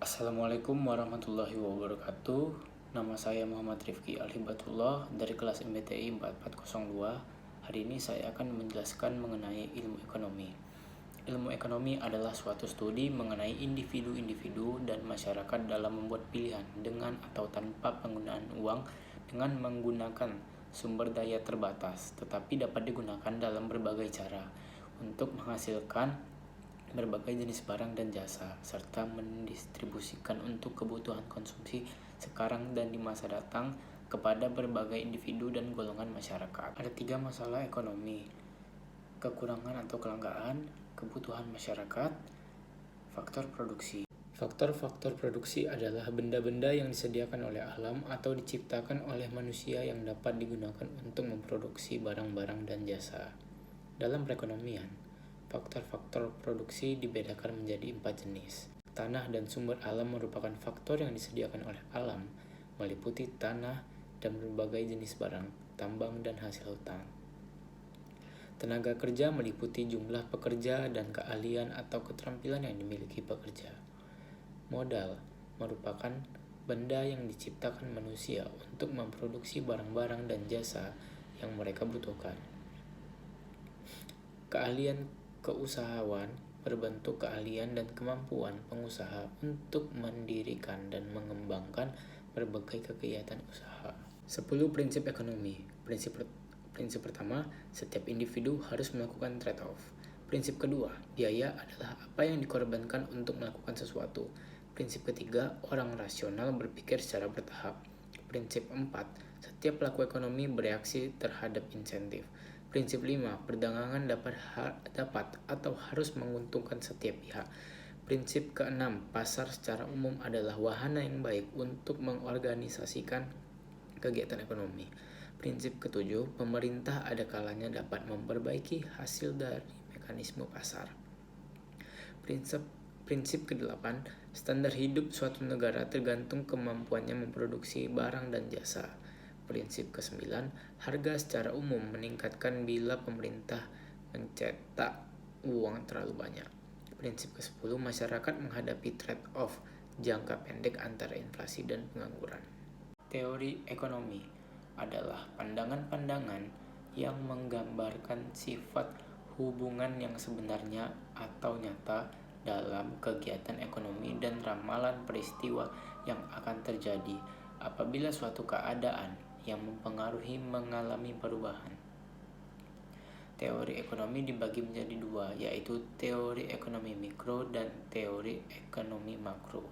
Assalamualaikum warahmatullahi wabarakatuh. Nama saya Muhammad Rifki Alhibatullah dari kelas MBTI 4402. Hari ini saya akan menjelaskan mengenai ilmu ekonomi. Ilmu ekonomi adalah suatu studi mengenai individu-individu dan masyarakat dalam membuat pilihan dengan atau tanpa penggunaan uang dengan menggunakan sumber daya terbatas, tetapi dapat digunakan dalam berbagai cara untuk menghasilkan berbagai jenis barang dan jasa, serta mendistribusikan untuk kebutuhan konsumsi sekarang dan di masa datang kepada berbagai individu dan golongan masyarakat. Ada 3 masalah ekonomi: kekurangan atau kelangkaan, kebutuhan masyarakat, faktor produksi. Faktor-faktor produksi adalah benda-benda yang disediakan oleh alam atau diciptakan oleh manusia yang dapat digunakan untuk memproduksi barang-barang dan jasa. Dalam perekonomian, faktor-faktor produksi dibedakan menjadi 4 jenis. Tanah dan sumber alam merupakan faktor yang disediakan oleh alam, meliputi tanah dan berbagai jenis barang, tambang dan hasil hutan. Tenaga kerja meliputi jumlah pekerja dan keahlian atau keterampilan yang dimiliki pekerja. Modal merupakan benda yang diciptakan manusia untuk memproduksi barang-barang dan jasa yang mereka butuhkan. Keahlian keusahawan berbentuk keahlian dan kemampuan pengusaha untuk mendirikan dan mengembangkan berbagai kegiatan usaha. 10 prinsip ekonomi. Prinsip pertama, setiap individu harus melakukan trade-off. Prinsip kedua, biaya adalah apa yang dikorbankan untuk melakukan sesuatu. Prinsip ketiga, orang rasional berpikir secara bertahap. Prinsip 4, setiap pelaku ekonomi bereaksi terhadap insentif. Prinsip 5, perdagangan dapat atau harus menguntungkan setiap pihak. Prinsip ke-6, pasar secara umum adalah wahana yang baik untuk mengorganisasikan kegiatan ekonomi. Prinsip ke-7, pemerintah ada kalanya dapat memperbaiki hasil dari mekanisme pasar. Prinsip ke-8, standar hidup suatu negara tergantung kemampuannya memproduksi barang dan jasa. Prinsip ke-9, harga secara umum meningkatkan bila pemerintah mencetak uang terlalu banyak. Prinsip ke-10, masyarakat menghadapi trade-off jangka pendek antara inflasi dan pengangguran. Teori ekonomi adalah pandangan-pandangan yang menggambarkan sifat hubungan yang sebenarnya atau nyata dalam kegiatan ekonomi dan ramalan peristiwa yang akan terjadi apabila suatu keadaan yang mempengaruhi mengalami perubahan. Teori ekonomi dibagi menjadi 2, yaitu teori ekonomi mikro dan teori ekonomi makro.